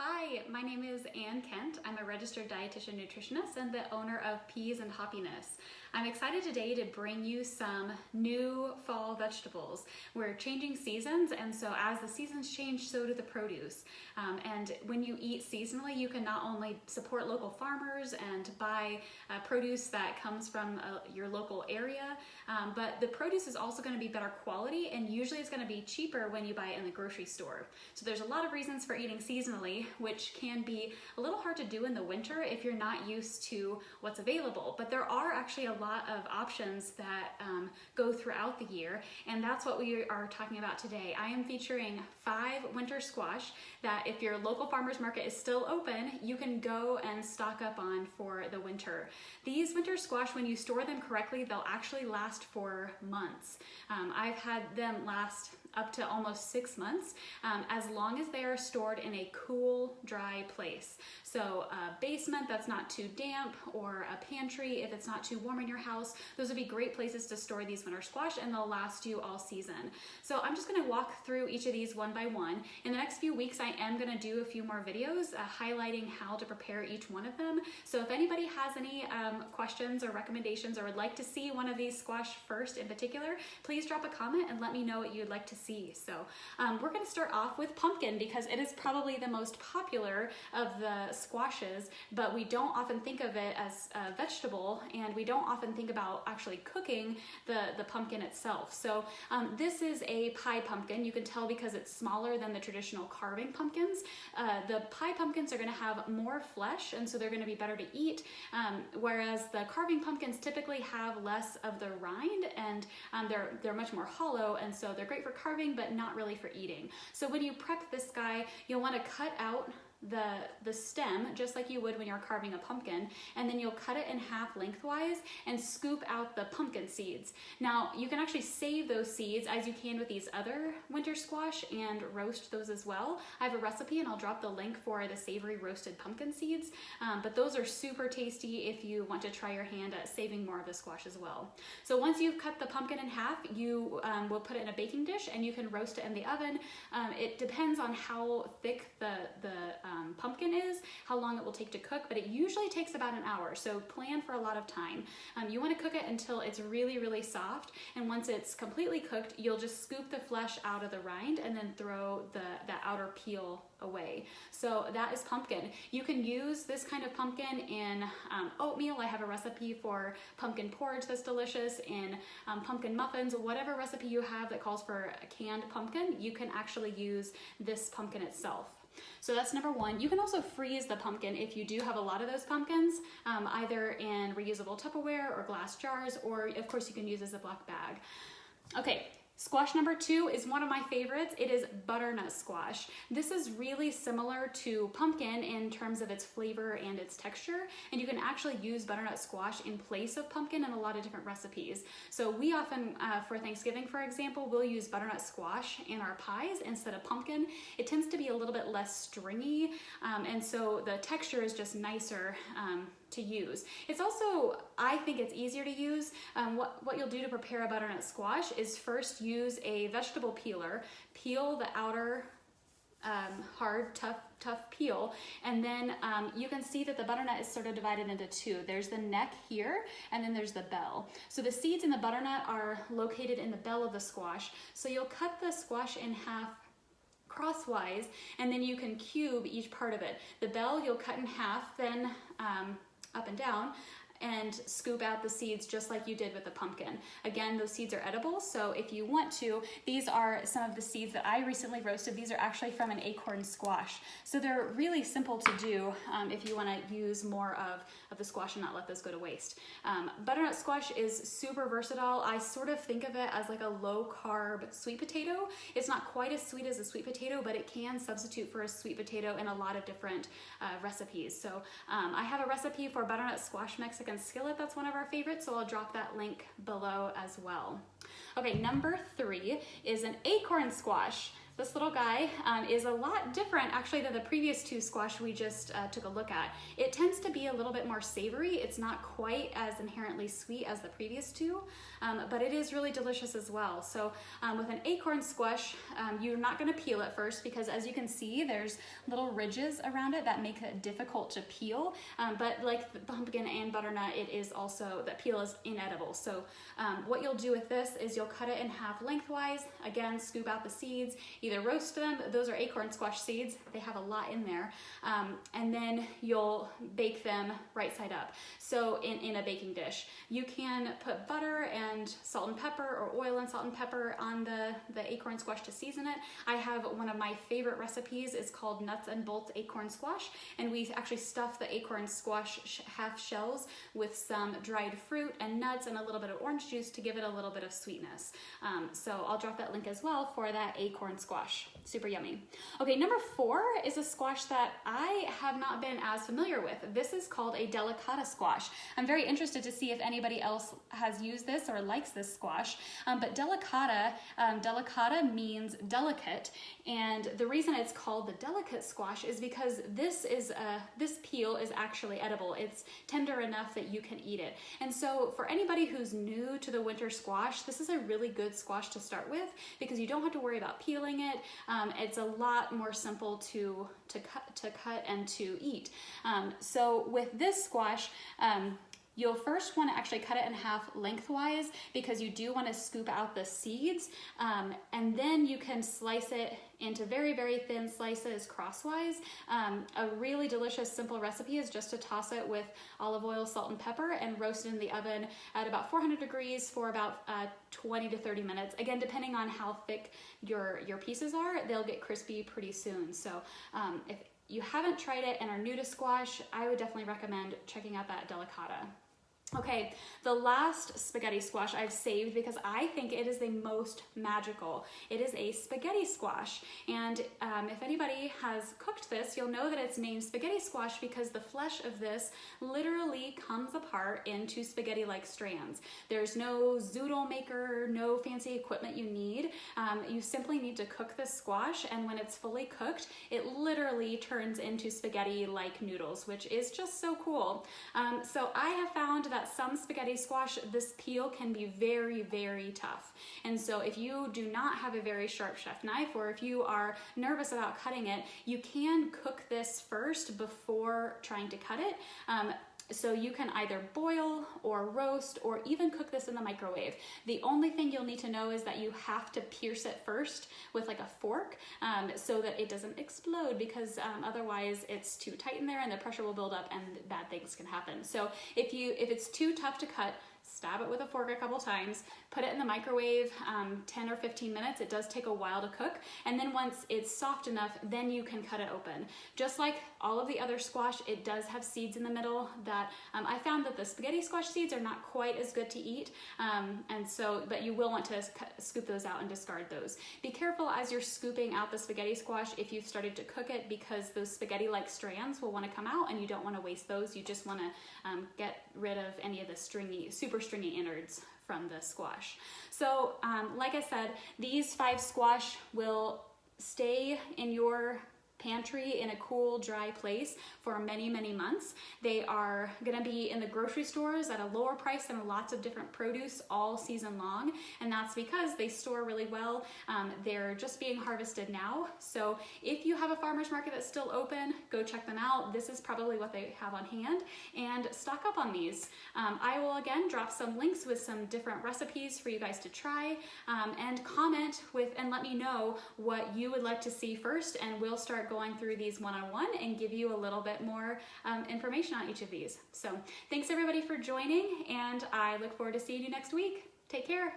Hi, my name is Ann Kent. I'm a registered dietitian nutritionist and the owner of Peas and Happiness. I'm excited today to bring you some new fall vegetables. We're changing seasons, and so as the seasons change, so do the produce. And when you eat seasonally, you can not only support local farmers and buy produce that comes from your local area, but the produce is also going to be better quality, and usually it's going to be cheaper when you buy it in the grocery store. So there's a lot of reasons for eating seasonally, which can be a little hard to do in the winter if you're not used to what's available. But there are actually a lot of options that go throughout the year, and that's what we are talking about today. I am featuring 5 winter squash that if your local farmers market is still open, you can go and stock up on for the winter. These winter squash, when you store them correctly, they'll actually last for months. I've had them last up to almost 6 months, as long as they are stored in a cool, dry place. So a basement that's not too damp, or a pantry if it's not too warm in your house. Those would be great places to store these winter squash, and they'll last you all season. So I'm just going to walk through each of these one by one. In the next few weeks, I am going to do a few more videos highlighting how to prepare each one of them. So if anybody has any questions or recommendations, or would like to see one of these squash first in particular, please drop a comment and let me know what you'd like to see. So we're going to start off with pumpkin because it is probably the most popular of the squashes, but we don't often think of it as a vegetable, and we don't often think about actually cooking the pumpkin itself. So this is a pie pumpkin. You can tell because it's smaller than the traditional carving pumpkins. The pie pumpkins are going to have more flesh, and so they're going to be better to eat, whereas the carving pumpkins typically have less of the rind, and they're much more hollow, and so they're great for carving but not really for eating. So when you prep this guy, you'll want to cut out the stem just like you would when you're carving a pumpkin, and then you'll cut it in half lengthwise and scoop out the pumpkin seeds. Now you can actually save those seeds as you can with these other winter squash and roast those as well. I have a recipe and I'll drop the link for the savory roasted pumpkin seeds, but those are super tasty if you want to try your hand at saving more of the squash as well. So once you've cut the pumpkin in half, you will put it in a baking dish and you can roast it in the oven. It depends on how thick the pumpkin is, how long it will take to cook, but it usually takes about an hour, so plan for a lot of time. You want to cook it until it's really, really soft, and once it's completely cooked, you'll just scoop the flesh out of the rind and then throw the outer peel away. So that is pumpkin. You can use this kind of pumpkin in oatmeal. I have a recipe for pumpkin porridge that's delicious, in pumpkin muffins, whatever recipe you have that calls for a canned pumpkin, you can actually use this pumpkin itself. So that's number one. You can also freeze the pumpkin if you do have a lot of those pumpkins, either in reusable Tupperware or glass jars, or of course you can use as a black bag. Okay. Squash number 2 is one of my favorites. It is butternut squash. This is really similar to pumpkin in terms of its flavor and its texture, and you can actually use butternut squash in place of pumpkin in a lot of different recipes. So we often, for Thanksgiving, for example, we'll use butternut squash in our pies instead of pumpkin. It tends to be a little bit less stringy, and so the texture is just nicer to use. It's also, I think it's easier to use. What you'll do to prepare a butternut squash is first use a vegetable peeler, peel the outer hard, tough peel, and then you can see that the butternut is sort of divided into 2. There's the neck here, and then there's the bell. So the seeds in the butternut are located in the bell of the squash. So you'll cut the squash in half crosswise, and then you can cube each part of it. The bell you'll cut in half, then up and down, and scoop out the seeds just like you did with the pumpkin. Again, those seeds are edible, so if you want to, these are some of the seeds that I recently roasted. These are actually from an acorn squash. So they're really simple to do if you want to use more of the squash and not let those go to waste. Butternut squash is super versatile. I sort of think of it as like a low-carb sweet potato. It's not quite as sweet as a sweet potato, but it can substitute for a sweet potato in a lot of different recipes. So I have a recipe for butternut squash Mexican skillet. That's one of our favorites, so I'll drop that link below as well. Okay, number 3 is an acorn squash. This little guy is a lot different actually than the previous two squash we just took a look at. It tends to be a little bit more savory. It's not quite as inherently sweet as the previous two, but it is really delicious as well. So with an acorn squash, you're not going to peel it first because as you can see, there's little ridges around it that make it difficult to peel. But like the pumpkin and butternut, it is also, that peel is inedible. So what you'll do with this is you'll cut it in half lengthwise. Again, scoop out the seeds, either roast them, those are acorn squash seeds, they have a lot in there, and then you'll bake them right side up. So in a baking dish, you can put butter and salt and pepper or oil and salt and pepper on the acorn squash to season it. I have one of my favorite recipes, it's called Nuts and Bolts Acorn Squash, and we actually stuff the acorn squash half shells with some dried fruit and nuts and a little bit of orange juice to give it a little bit of sweetness. So I'll drop that link as well for that acorn squash. Super yummy. Okay, number 4 is a squash that I have not been as familiar with. This is called a delicata squash. I'm very interested to see if anybody else has used this or likes this squash, but delicata means delicate, and the reason it's called the delicate squash is because this peel is actually edible. It's tender enough that you can eat it. And so for anybody who's new to the winter squash, this is a really good squash to start with because you don't have to worry about peeling it. It's a lot more simple to cut and to eat. So with this squash, you'll first want to actually cut it in half lengthwise because you do want to scoop out the seeds, and then you can slice it into very, very thin slices crosswise. A really delicious, simple recipe is just to toss it with olive oil, salt, and pepper and roast it in the oven at about 400 degrees for about 20 to 30 minutes. Again, depending on how thick your pieces are, they'll get crispy pretty soon. So if you haven't tried it and are new to squash, I would definitely recommend checking out that delicata. Okay, the last spaghetti squash I've saved because I think it is the most magical. It is a spaghetti squash, and if anybody has cooked this, you'll know that it's named spaghetti squash because the flesh of this literally comes apart into spaghetti-like strands. There's no zoodle maker, no fancy equipment you need. You simply need to cook this squash, and when it's fully cooked, it literally turns into spaghetti-like noodles, which is just so cool. So I have found that some spaghetti squash, this peel can be very, very tough. And so if you do not have a very sharp chef knife, or if you are nervous about cutting it, you can cook this first before trying to cut it. So you can either boil or roast or even cook this in the microwave. The only thing you'll need to know is that you have to pierce it first with like a fork so that it doesn't explode, because otherwise it's too tight in there and the pressure will build up and bad things can happen. So if it's too tough to cut, stab it with a fork a couple times, put it in the microwave 10 or 15 minutes. It does take a while to cook, and then once it's soft enough, then you can cut it open. Just like all of the other squash, it does have seeds in the middle that I found that the spaghetti squash seeds are not quite as good to eat, but you will want to scoop those out and discard those. Be careful as you're scooping out the spaghetti squash if you've started to cook it, because those spaghetti-like strands will want to come out and you don't want to waste those. You just want to get rid of any of the super stringy innards from the squash. So like I said, these 5 squash will stay in your pantry in a cool, dry place for many, many months. They are gonna be in the grocery stores at a lower price than lots of different produce all season long, and that's because they store really well. They're just being harvested now. So if you have a farmer's market that's still open, go check them out. This is probably what they have on hand, and stock up on these. I will again drop some links with some different recipes for you guys to try, and comment and let me know what you would like to see first, and we'll start going through these one-on-one and give you a little bit more information on each of these. So thanks everybody for joining, and I look forward to seeing you next week. Take care.